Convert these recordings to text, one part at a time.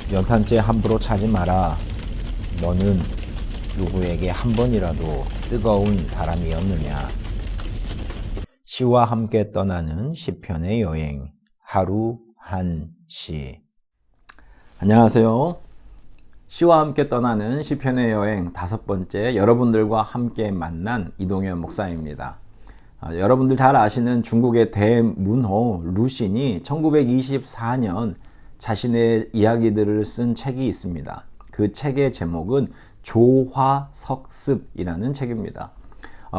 연탄재 함부로 차지 마라. 너는 누구에게 한 번이라도 뜨거운 사람이었느냐. 시와 함께 떠나는 시편의 여행, 하루 한 시. 안녕하세요. 시와 함께 떠나는 시편의 여행 5번째, 여러분들과 함께 만난 이동현 목사입니다. 여러분들 잘 아시는 중국의 대문호 루신이 1924년 자신의 이야기들을 쓴 책이 있습니다. 그 책의 제목은 조화석습이라는 책입니다.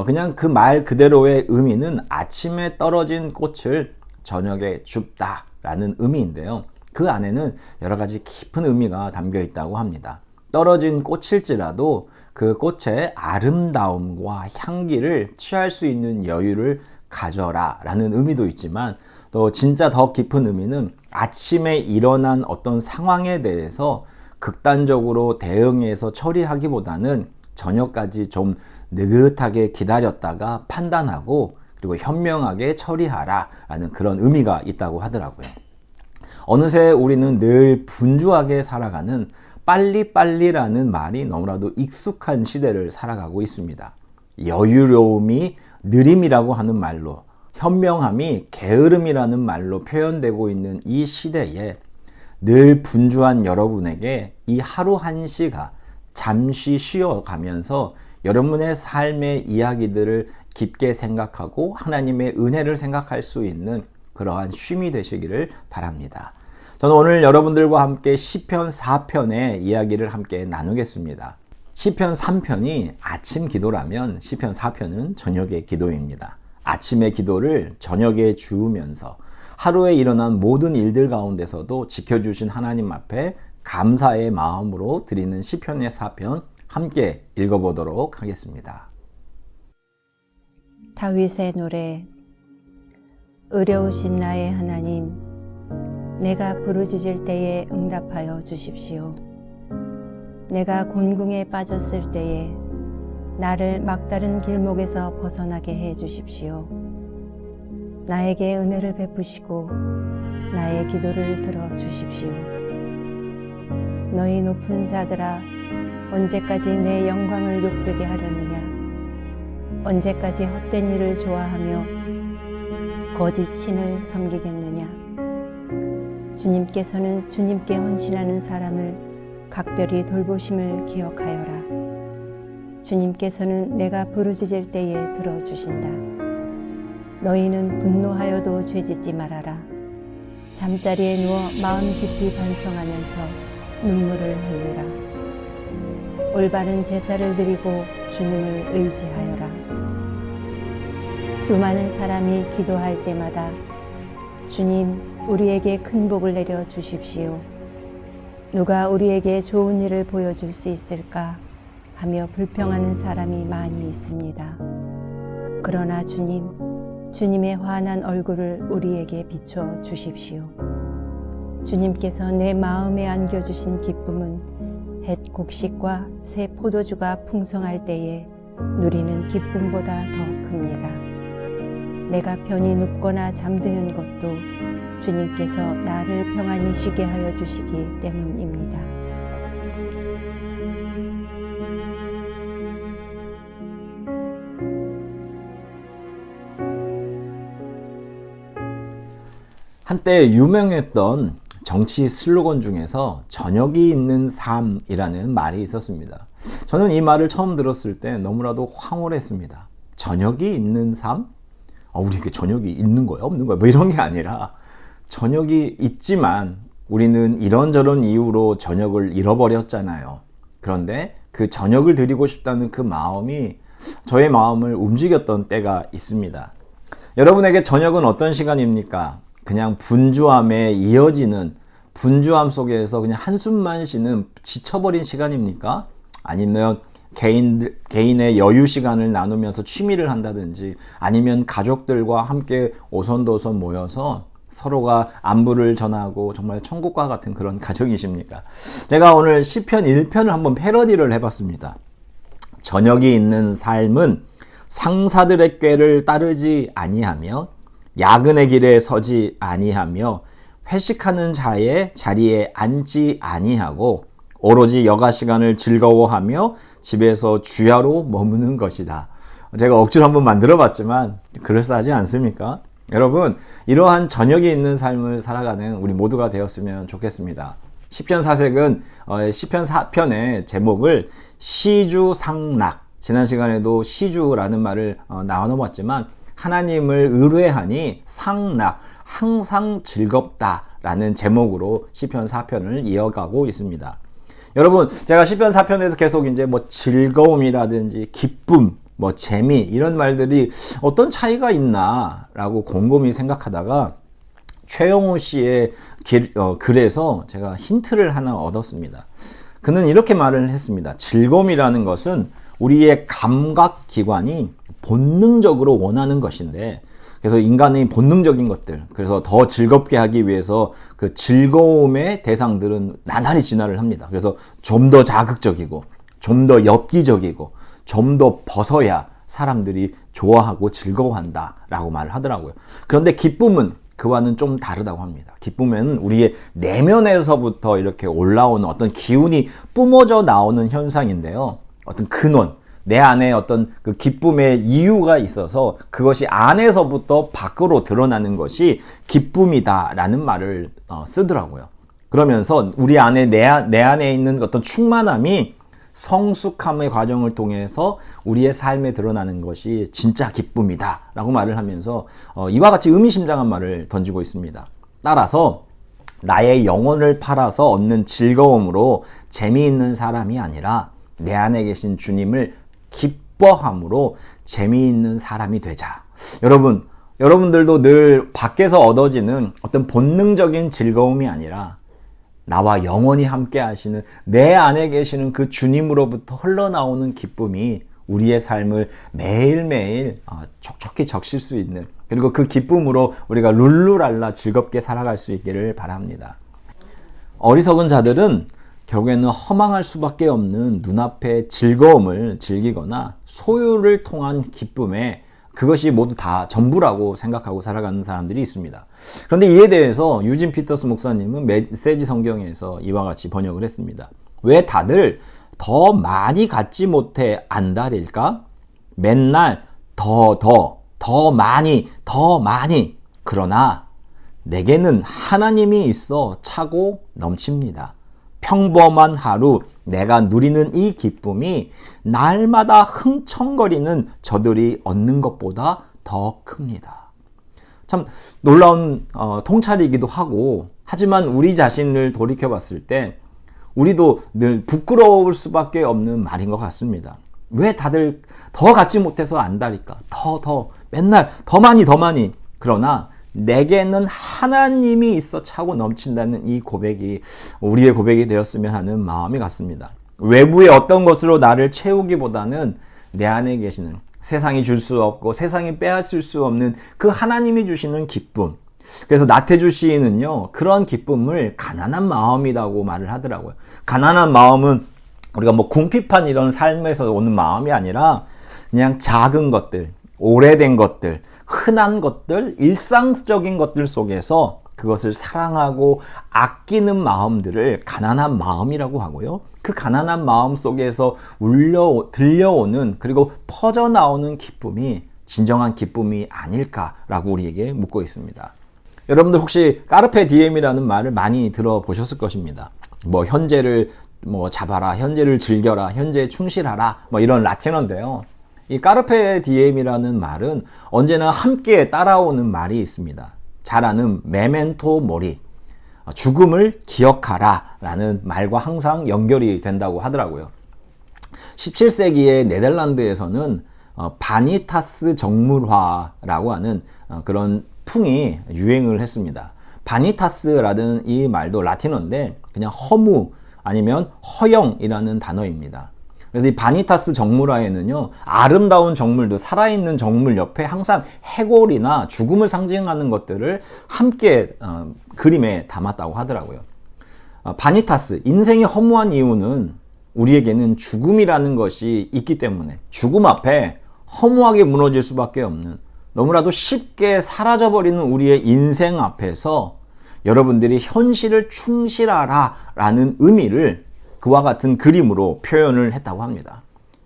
그냥 그 말 그대로의 의미는 아침에 떨어진 꽃을 저녁에 줍다 라는 의미인데요. 그 안에는 여러 가지 깊은 의미가 담겨 있다고 합니다. 떨어진 꽃일지라도 그 꽃의 아름다움과 향기를 취할 수 있는 여유를 가져라 라는 의미도 있지만, 또 진짜 더 깊은 의미는 아침에 일어난 어떤 상황에 대해서 극단적으로 대응해서 처리하기보다는 저녁까지 좀 느긋하게 기다렸다가 판단하고 그리고 현명하게 처리하라 라는 그런 의미가 있다고 하더라고요. 어느새 우리는 늘 분주하게 살아가는 빨리빨리라는 말이 너무나도 익숙한 시대를 살아가고 있습니다. 여유로움이 느림이라고 하는 말로, 현명함이 게으름이라는 말로 표현되고 있는 이 시대에 늘 분주한 여러분에게 이 하루 한 시가 잠시 쉬어가면서 여러분의 삶의 이야기들을 깊게 생각하고 하나님의 은혜를 생각할 수 있는 그러한 쉼이 되시기를 바랍니다. 저는 오늘 여러분들과 함께 시편 4편의 이야기를 함께 나누겠습니다. 시편 3편이 아침 기도라면 시편 4편은 저녁의 기도입니다. 아침의 기도를 저녁에 주우면서 하루에 일어난 모든 일들 가운데서도 지켜주신 하나님 앞에 감사의 마음으로 드리는 시편의 4편 함께 읽어보도록 하겠습니다. 다윗의 노래. 의로우신 나의 하나님, 내가 부르짖을 때에 응답하여 주십시오. 내가 곤궁에 빠졌을 때에 나를 막다른 길목에서 벗어나게 해 주십시오. 나에게 은혜를 베푸시고 나의 기도를 들어 주십시오. 너희 높은 자들아, 언제까지 내 영광을 욕되게 하려느냐? 언제까지 헛된 일을 좋아하며 거짓 신을 섬기겠느냐? 주님께서는 주님께 헌신하는 사람을 각별히 돌보심을 기억하여라. 주님께서는 내가 부르짖을 때에 들어주신다. 너희는 분노하여도 죄짓지 말아라. 잠자리에 누워 마음 깊이 반성하면서 눈물을 흘리라. 올바른 제사를 드리고 주님을 의지하여라. 수많은 사람이 기도할 때마다 주님, 우리에게 큰 복을 내려 주십시오. 누가 우리에게 좋은 일을 보여줄 수 있을까 하며 불평하는 사람이 많이 있습니다. 그러나 주님, 주님의 환한 얼굴을 우리에게 비춰 주십시오. 주님께서 내 마음에 안겨주신 기쁨은 햇 곡식과 새 포도주가 풍성할 때에 누리는 기쁨보다 더 큽니다. 내가 편히 눕거나 잠드는 것도 주님께서 나를 평안히 쉬게 하여 주시기 때문입니다. 한때 유명했던 정치 슬로건 중에서 저녁이 있는 삶이라는 말이 있었습니다. 저는 이 말을 처음 들었을 때 너무나도 황홀했습니다. 저녁이 있는 삶? 우리에게 저녁이 있는 거야? 없는 거야? 뭐 이런 게 아니라 저녁이 있지만 우리는 이런저런 이유로 저녁을 잃어버렸잖아요. 그런데 그 저녁을 드리고 싶다는 그 마음이 저의 마음을 움직였던 때가 있습니다. 여러분에게 저녁은 어떤 시간입니까? 그냥 분주함에 이어지는, 분주함 속에서 그냥 한숨만 쉬는 지쳐버린 시간입니까? 아니면 개인의 여유 시간을 나누면서 취미를 한다든지, 아니면 가족들과 함께 오손도손 모여서 서로가 안부를 전하고 정말 천국과 같은 그런 가정이십니까? 제가 오늘 시편 1편을 한번 패러디를 해봤습니다. 저녁이 있는 삶은 상사들의 꾀를 따르지 아니하며 야근의 길에 서지 아니하며 회식하는 자의 자리에 앉지 아니하고 오로지 여가 시간을 즐거워하며 집에서 주야로 머무는 것이다. 제가 억지로 한번 만들어 봤지만 그럴싸하지 않습니까? 여러분, 이러한 저녁이 있는 삶을 살아가는 우리 모두가 되었으면 좋겠습니다. 시편 사색은 시편 4편의 제목을 시주상락, 지난 시간에도 시주라는 말을 나눠봤지만 하나님을 의뢰하니 상락, 항상 즐겁다라는 제목으로 시편 4편을 이어가고 있습니다. 여러분, 제가 시편 4편에서 계속 이제 뭐 즐거움이라든지 기쁨, 뭐 재미 이런 말들이 어떤 차이가 있나라고 곰곰이 생각하다가 최영호 씨의 글에서 제가 힌트를 하나 얻었습니다. 그는 이렇게 말을 했습니다. 즐거움이라는 것은 우리의 감각기관이 본능적으로 원하는 것인데, 그래서 인간의 본능적인 것들, 그래서 더 즐겁게 하기 위해서 그 즐거움의 대상들은 나날이 진화를 합니다. 그래서 좀 더 자극적이고 좀 더 엽기적이고 좀 더 벗어야 사람들이 좋아하고 즐거워한다 라고 말을 하더라고요. 그런데 기쁨은 그와는 좀 다르다고 합니다. 기쁨은 우리의 내면에서부터 이렇게 올라오는 어떤 기운이 뿜어져 나오는 현상인데요. 어떤 근원, 내 안에 어떤 그 기쁨의 이유가 있어서 그것이 안에서부터 밖으로 드러나는 것이 기쁨이다라는 말을 쓰더라고요. 그러면서 우리 안에 내 안에 있는 어떤 충만함이 성숙함의 과정을 통해서 우리의 삶에 드러나는 것이 진짜 기쁨이다 라고 말을 하면서 이와 같이 의미심장한 말을 던지고 있습니다. 따라서 나의 영혼을 팔아서 얻는 즐거움으로 재미있는 사람이 아니라 내 안에 계신 주님을 기뻐함으로 재미있는 사람이 되자. 여러분들도 늘 밖에서 얻어지는 어떤 본능적인 즐거움이 아니라 나와 영원히 함께 하시는 내 안에 계시는 그 주님으로부터 흘러나오는 기쁨이 우리의 삶을 매일매일 촉촉히 적실 수 있는, 그리고 그 기쁨으로 우리가 룰루랄라 즐겁게 살아갈 수 있기를 바랍니다. 어리석은 자들은 결국에는 허망할 수밖에 없는 눈앞의 즐거움을 즐기거나 소유를 통한 기쁨에 그것이 모두 다 전부라고 생각하고 살아가는 사람들이 있습니다. 그런데 이에 대해서 유진 피터스 목사님은 메시지 성경에서 이와 같이 번역을 했습니다. 왜 다들 더 많이 갖지 못해 안달일까? 맨날 더 많이. 그러나 내게는 하나님이 있어 차고 넘칩니다. 평범한 하루 내가 누리는 이 기쁨이 날마다 흥청거리는 저들이 얻는 것보다 더 큽니다. 참 놀라운 통찰이기도 하고, 하지만 우리 자신을 돌이켜 봤을 때 우리도 늘 부끄러울 수밖에 없는 말인 것 같습니다. 왜 다들 더 갖지 못해서 안달일까? 맨날 더 많이. 그러나 내게는 하나님이 있어 차고 넘친다는 이 고백이 우리의 고백이 되었으면 하는 마음이 같습니다. 외부의 어떤 것으로 나를 채우기보다는 내 안에 계시는, 세상이 줄 수 없고 세상이 빼앗을 수 없는 그 하나님이 주시는 기쁨. 그래서 나태주 시인은요, 그런 기쁨을 가난한 마음이라고 말을 하더라고요. 가난한 마음은 우리가 뭐 궁핍한 이런 삶에서 오는 마음이 아니라 그냥 작은 것들, 오래된 것들, 흔한 것들, 일상적인 것들 속에서 그것을 사랑하고 아끼는 마음들을 가난한 마음이라고 하고요. 그 가난한 마음 속에서 들려오는, 그리고 퍼져나오는 기쁨이 진정한 기쁨이 아닐까라고 우리에게 묻고 있습니다. 여러분들 혹시 까르페 디엠이라는 말을 많이 들어보셨을 것입니다. 뭐 현재를 잡아라, 현재를 즐겨라, 현재에 충실하라, 뭐 이런 라틴어인데요. 이 까르페 디엠이라는 말은 언제나 함께 따라오는 말이 있습니다. 잘 아는 메멘토 모리, 죽음을 기억하라 라는 말과 항상 연결이 된다고 하더라고요. 17세기의 네덜란드에서는 바니타스 정물화라고 하는 그런 풍이 유행을 했습니다. 바니타스라는 이 말도 라틴어인데 그냥 허무 아니면 허영이라는 단어입니다. 그래서 이 바니타스 정물화에는요, 아름다운 정물도, 살아있는 정물 옆에 항상 해골이나 죽음을 상징하는 것들을 함께 그림에 담았다고 하더라고요. 바니타스, 인생이 허무한 이유는 우리에게는 죽음이라는 것이 있기 때문에, 죽음 앞에 허무하게 무너질 수밖에 없는, 너무나도 쉽게 사라져버리는 우리의 인생 앞에서 여러분들이 현실을 충실하라 라는 의미를 그와 같은 그림으로 표현을 했다고 합니다.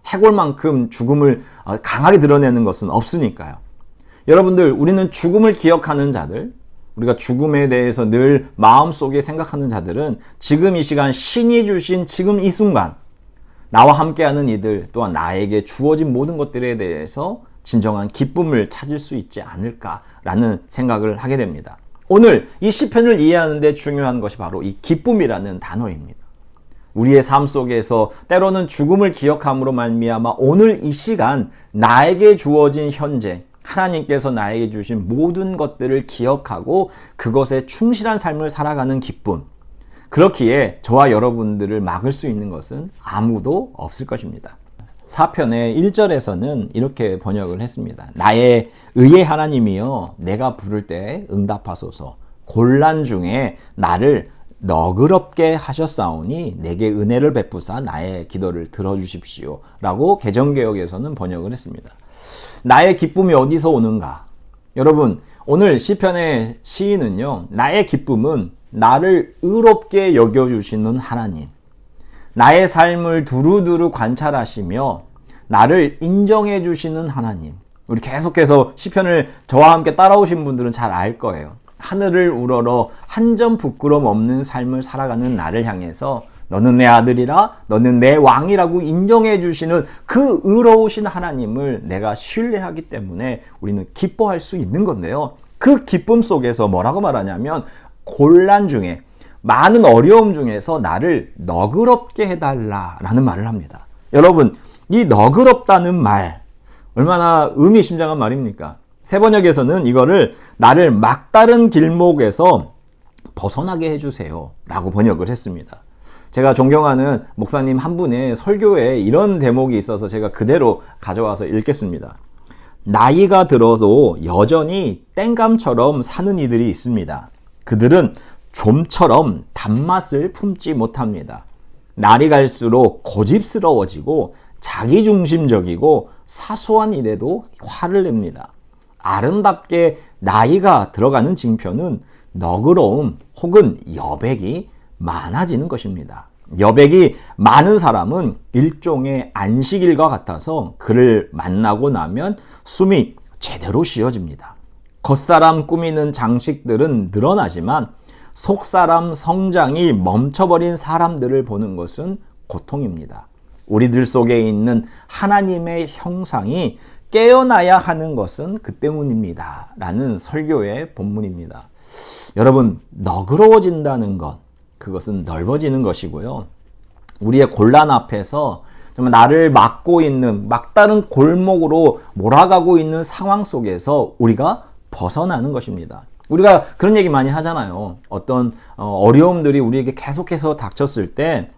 해골만큼 죽음을 강하게 드러내는 것은 없으니까요. 여러분들, 우리는 죽음을 기억하는 자들, 우리가 죽음에 대해서 늘 마음속에 생각하는 자들은 지금 이 시간 신이 주신 지금 이 순간 나와 함께하는 이들 또한 나에게 주어진 모든 것들에 대해서 진정한 기쁨을 찾을 수 있지 않을까라는 생각을 하게 됩니다. 오늘 이 시편을 이해하는 데 중요한 것이 바로 이 기쁨이라는 단어입니다. 우리의 삶 속에서 때로는 죽음을 기억함으로 말미암아 오늘 이 시간 나에게 주어진 현재, 하나님께서 나에게 주신 모든 것들을 기억하고 그것에 충실한 삶을 살아가는 기쁨, 그렇기에 저와 여러분들을 막을 수 있는 것은 아무도 없을 것입니다. 4편의 1절에서는 이렇게 번역을 했습니다. 나의 의의 하나님이여 내가 부를 때 응답하소서. 곤란 중에 나를 너그럽게 하셨사오니 내게 은혜를 베푸사 나의 기도를 들어주십시오 라고 개정개혁에서는 번역을 했습니다. 나의 기쁨이 어디서 오는가? 여러분, 오늘 시편의 시인은요, 나의 기쁨은 나를 의롭게 여겨주시는 하나님, 나의 삶을 두루두루 관찰하시며 나를 인정해 주시는 하나님. 우리 계속해서 시편을 저와 함께 따라오신 분들은 잘 알 거예요. 하늘을 우러러 한 점 부끄럼 없는 삶을 살아가는 나를 향해서 너는 내 아들이라, 너는 내 왕이라고 인정해 주시는 그 의로우신 하나님을 내가 신뢰하기 때문에 우리는 기뻐할 수 있는 건데요. 그 기쁨 속에서 뭐라고 말하냐면 곤란 중에, 많은 어려움 중에서 나를 너그럽게 해달라라는 말을 합니다. 여러분, 이 너그럽다는 말 얼마나 의미심장한 말입니까? 새 번역에서는 이거를 나를 막다른 길목에서 벗어나게 해주세요 라고 번역을 했습니다. 제가 존경하는 목사님 한 분의 설교에 이런 대목이 있어서 제가 그대로 가져와서 읽겠습니다. 나이가 들어도 여전히 땡감처럼 사는 이들이 있습니다. 그들은 좀처럼 단맛을 품지 못합니다. 날이 갈수록 고집스러워지고 자기중심적이고 사소한 일에도 화를 냅니다. 아름답게 나이가 들어가는 징표는 너그러움 혹은 여백이 많아지는 것입니다. 여백이 많은 사람은 일종의 안식일과 같아서 그를 만나고 나면 숨이 제대로 쉬어집니다. 겉사람 꾸미는 장식들은 늘어나지만 속사람 성장이 멈춰버린 사람들을 보는 것은 고통입니다. 우리들 속에 있는 하나님의 형상이 깨어나야 하는 것은 그 때문입니다. 라는 설교의 본문입니다. 여러분, 너그러워진다는 것, 그것은 넓어지는 것이고요. 우리의 곤란 앞에서 정말 나를 막고 있는 막다른 골목으로 몰아가고 있는 상황 속에서 우리가 벗어나는 것입니다. 우리가 그런 얘기 많이 하잖아요. 어떤 어려움들이 우리에게 계속해서 닥쳤을 때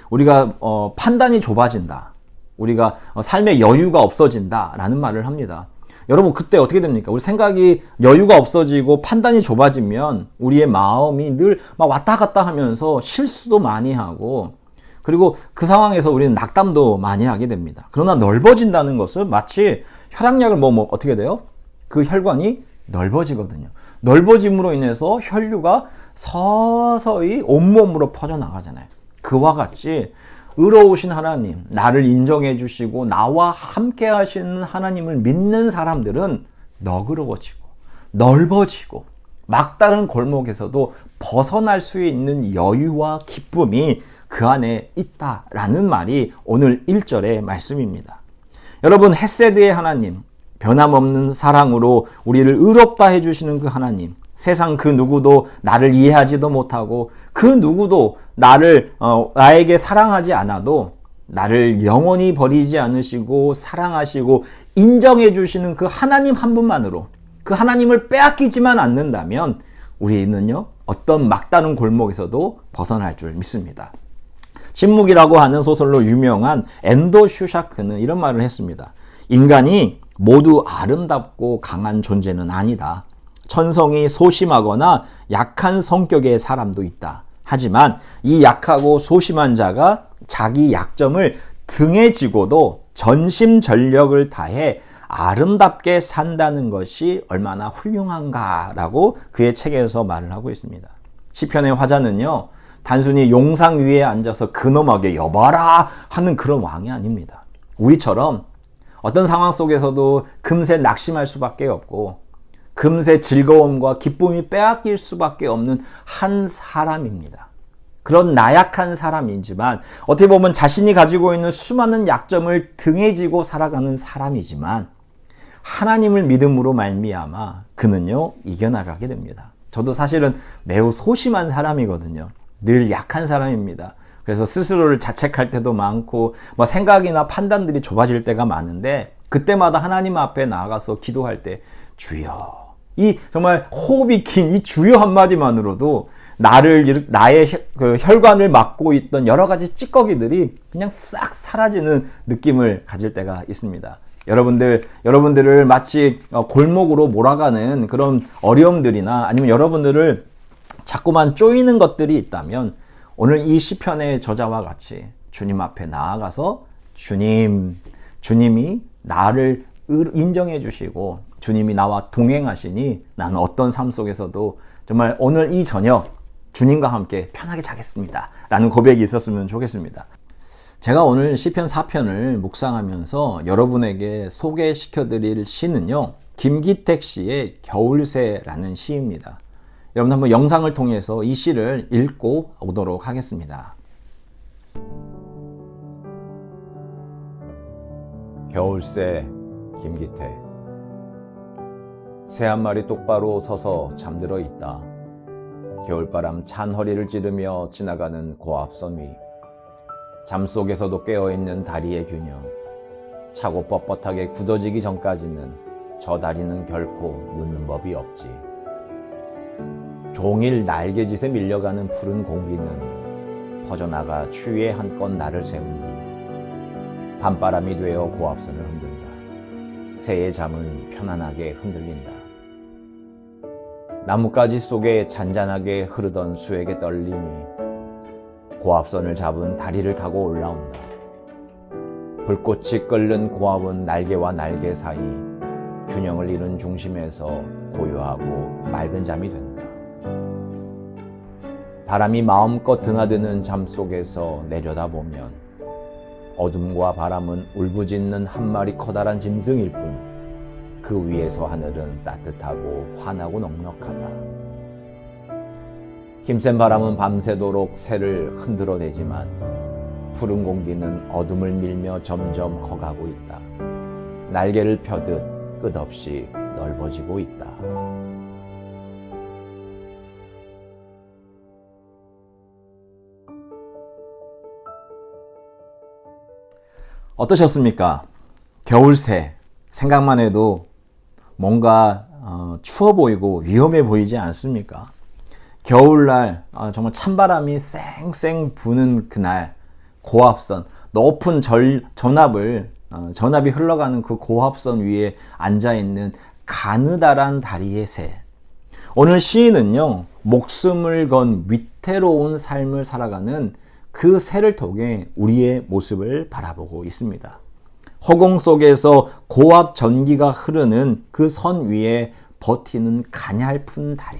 우리가 판단이 좁아진다. 우리가 삶의 여유가 없어진다 라는 말을 합니다. 여러분, 그때 어떻게 됩니까? 우리 생각이 여유가 없어지고 판단이 좁아지면 우리의 마음이 늘 막 왔다 갔다 하면서 실수도 많이 하고, 그리고 그 상황에서 우리는 낙담도 많이 하게 됩니다. 그러나 넓어진다는 것은 마치 혈압약을 어떻게 돼요? 그 혈관이 넓어지거든요. 넓어짐으로 인해서 혈류가 서서히 온몸으로 퍼져나가잖아요. 그와 같이 의로우신 하나님, 나를 인정해 주시고 나와 함께 하시는 하나님을 믿는 사람들은 너그러워지고 넓어지고 막다른 골목에서도 벗어날 수 있는 여유와 기쁨이 그 안에 있다라는 말이 오늘 1절의 말씀입니다. 여러분, 헤세드의 하나님, 변함없는 사랑으로 우리를 의롭다 해주시는 그 하나님, 세상 그 누구도 나를 이해하지도 못하고 그 누구도 나에게 사랑하지 않아도 나를 영원히 버리지 않으시고 사랑하시고 인정해 주시는 그 하나님 한 분만으로, 그 하나님을 빼앗기지만 않는다면 우리는요, 어떤 막다른 골목에서도 벗어날 줄 믿습니다. 침묵이라고 하는 소설로 유명한 엔도 슈샤크는 이런 말을 했습니다. 인간이 모두 아름답고 강한 존재는 아니다. 천성이 소심하거나 약한 성격의 사람도 있다. 하지만 이 약하고 소심한 자가 자기 약점을 등에 지고도 전심전력을 다해 아름답게 산다는 것이 얼마나 훌륭한가라고 그의 책에서 말을 하고 있습니다. 시편의 화자는요, 단순히 용상 위에 앉아서 근엄하게 여봐라 하는 그런 왕이 아닙니다. 우리처럼 어떤 상황 속에서도 금세 낙심할 수밖에 없고 금세 즐거움과 기쁨이 빼앗길 수밖에 없는 한 사람입니다. 그런 나약한 사람이지만 어떻게 보면 자신이 가지고 있는 수많은 약점을 등에 지고 살아가는 사람이지만 하나님을 믿음으로 말미암아 그는요 이겨나가게 됩니다. 저도 사실은 매우 소심한 사람이거든요. 늘 약한 사람입니다. 그래서 스스로를 자책할 때도 많고 생각이나 판단들이 좁아질 때가 많은데 그때마다 하나님 앞에 나아가서 기도할 때 주여, 이 정말 호흡이 긴 이 주여 한마디만으로도 나의 그 혈관을 막고 있던 여러 가지 찌꺼기들이 그냥 싹 사라지는 느낌을 가질 때가 있습니다. 여러분들을 마치 골목으로 몰아가는 그런 어려움들이나 아니면 여러분들을 자꾸만 쪼이는 것들이 있다면 오늘 이 시편의 저자와 같이 주님 앞에 나아가서 주님이 나를 인정해 주시고 주님이 나와 동행하시니 나는 어떤 삶 속에서도 정말 오늘 이 저녁 주님과 함께 편하게 자겠습니다 라는 고백이 있었으면 좋겠습니다. 제가 오늘 시편 4편을 묵상하면서 여러분에게 소개시켜 드릴 시는요, 김기택 씨의 겨울새라는 시입니다. 여러분 한번 영상을 통해서 이 시를 읽고 오도록 하겠습니다. 겨울새 김기택. 새 한 마리 똑바로 서서 잠들어 있다. 겨울바람 찬 허리를 찌르며 지나가는 고압선 위. 잠속에서도 깨어있는 다리의 균형. 차고 뻣뻣하게 굳어지기 전까지는 저 다리는 결코 눕는 법이 없지. 종일 날개짓에 밀려가는 푸른 공기는 퍼져나가 추위에 한껏 나를 세운 뒤 밤바람이 되어 고압선을 흔든다. 새의 잠은 편안하게 흔들린다. 나뭇가지 속에 잔잔하게 흐르던 수액의 떨림이 고압선을 잡은 다리를 타고 올라온다. 불꽃이 끓는 고압은 날개와 날개 사이 균형을 잃은 중심에서 고요하고 맑은 잠이 된다. 바람이 마음껏 드나드는 잠 속에서 내려다보면 어둠과 바람은 울부짖는 한 마리 커다란 짐승일 뿐 그 위에서 하늘은 따뜻하고 환하고 넉넉하다. 힘센 바람은 밤새도록 새를 흔들어대지만 푸른 공기는 어둠을 밀며 점점 커가고 있다. 날개를 펴듯 끝없이 넓어지고 있다. 어떠셨습니까? 겨울새 생각만 해도 뭔가 추워 보이고 위험해 보이지 않습니까? 겨울날 정말 찬바람이 쌩쌩 부는 그날 고압선, 높은 전압이 흘러가는 그 고압선 위에 앉아있는 가느다란 다리의 새. 오늘 시인은요, 목숨을 건 위태로운 삶을 살아가는 그 새를 통해 우리의 모습을 바라보고 있습니다. 허공 속에서 고압 전기가 흐르는 그 선 위에 버티는 가냘픈 다리.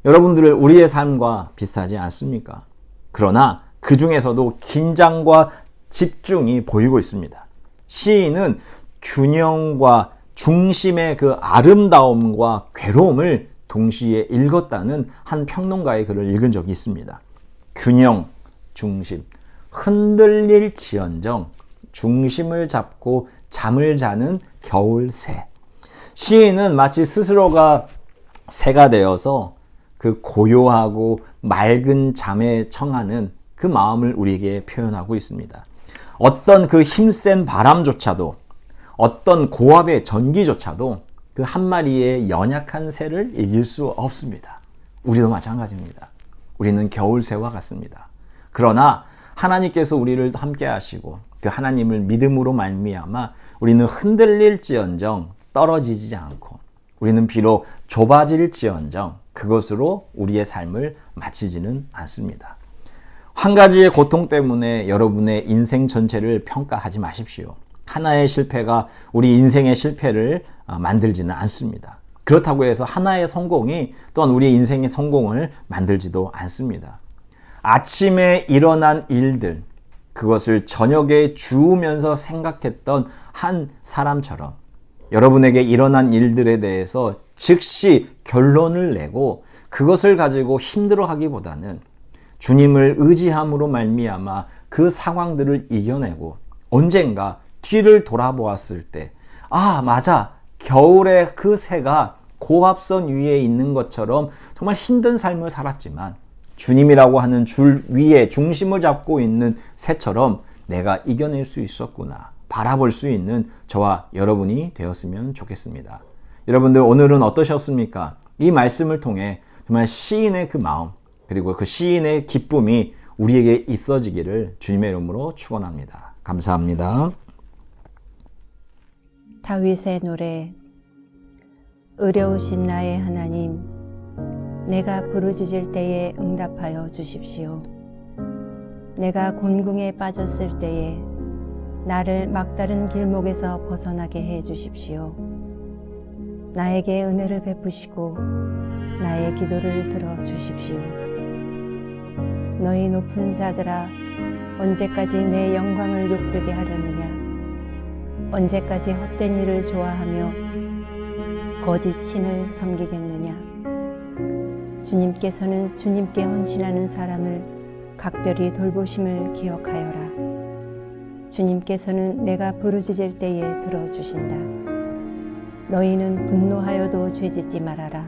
여러분들 우리의 삶과 비슷하지 않습니까? 그러나 그 중에서도 긴장과 집중이 보이고 있습니다. 시인은 균형과 중심의 그 아름다움과 괴로움을 동시에 읽었다는 한 평론가의 글을 읽은 적이 있습니다. 균형, 중심, 흔들릴지언정 중심을 잡고 잠을 자는 겨울새. 시인은 마치 스스로가 새가 되어서 그 고요하고 맑은 잠에 청하는 그 마음을 우리에게 표현하고 있습니다. 어떤 그 힘센 바람조차도, 어떤 고압의 전기조차도 그 한 마리의 연약한 새를 이길 수 없습니다. 우리도 마찬가지입니다. 우리는 겨울새와 같습니다. 그러나 하나님께서 우리를 함께 하시고 그 하나님을 믿음으로 말미암아 우리는 흔들릴지언정 떨어지지 않고, 우리는 비록 좁아질지언정 그것으로 우리의 삶을 마치지는 않습니다. 한 가지의 고통 때문에 여러분의 인생 전체를 평가하지 마십시오. 하나의 실패가 우리 인생의 실패를 만들지는 않습니다. 그렇다고 해서 하나의 성공이 또한 우리의 인생의 성공을 만들지도 않습니다. 아침에 일어난 일들, 그것을 저녁에 주우면서 생각했던 한 사람처럼 여러분에게 일어난 일들에 대해서 즉시 결론을 내고 그것을 가지고 힘들어하기보다는 주님을 의지함으로 말미암아 그 상황들을 이겨내고 언젠가 뒤를 돌아보았을 때, 아, 맞아. 겨울에 그 새가 고압선 위에 있는 것처럼 정말 힘든 삶을 살았지만 주님이라고 하는 줄 위에 중심을 잡고 있는 새처럼 내가 이겨낼 수 있었구나. 바라볼 수 있는 저와 여러분이 되었으면 좋겠습니다. 여러분들 오늘은 어떠셨습니까? 이 말씀을 통해 정말 시인의 그 마음 그리고 그 시인의 기쁨이 우리에게 있어지기를 주님의 이름으로 축원합니다. 감사합니다. 다윗의 노래. 의로우신 나의 하나님, 내가 부르짖을 때에 응답하여 주십시오. 내가 곤궁에 빠졌을 때에 나를 막다른 길목에서 벗어나게 해 주십시오. 나에게 은혜를 베푸시고 나의 기도를 들어 주십시오. 너희 높은 자들아, 언제까지 내 영광을 욕되게 하려느냐? 언제까지 헛된 일을 좋아하며 거짓 신을 섬기겠느냐? 주님께서는 주님께 헌신하는 사람을 각별히 돌보심을 기억하여라. 주님께서는 내가 부르짖을 때에 들어주신다. 너희는 분노하여도 죄짓지 말아라.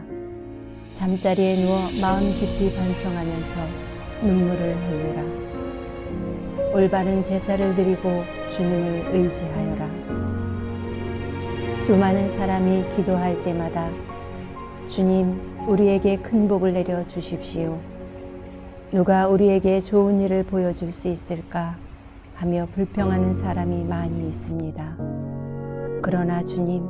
잠자리에 누워 마음 깊이 반성하면서 눈물을 흘리라. 올바른 제사를 드리고 주님을 의지하여라. 수많은 사람이 기도할 때마다 주님, 우리에게 큰 복을 내려 주십시오. 누가 우리에게 좋은 일을 보여줄 수 있을까 하며 불평하는 사람이 많이 있습니다. 그러나 주님,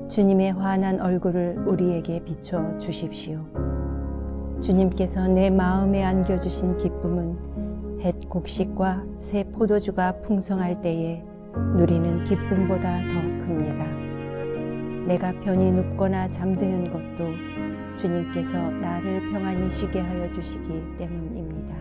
주님의 환한 얼굴을 우리에게 비춰 주십시오. 주님께서 내 마음에 안겨주신 기쁨은 햇 곡식과 새 포도주가 풍성할 때에 누리는 기쁨보다 더 큽니다. 내가 편히 눕거나 잠드는 것도 주님께서 나를 평안히 쉬게 하여 주시기 때문입니다.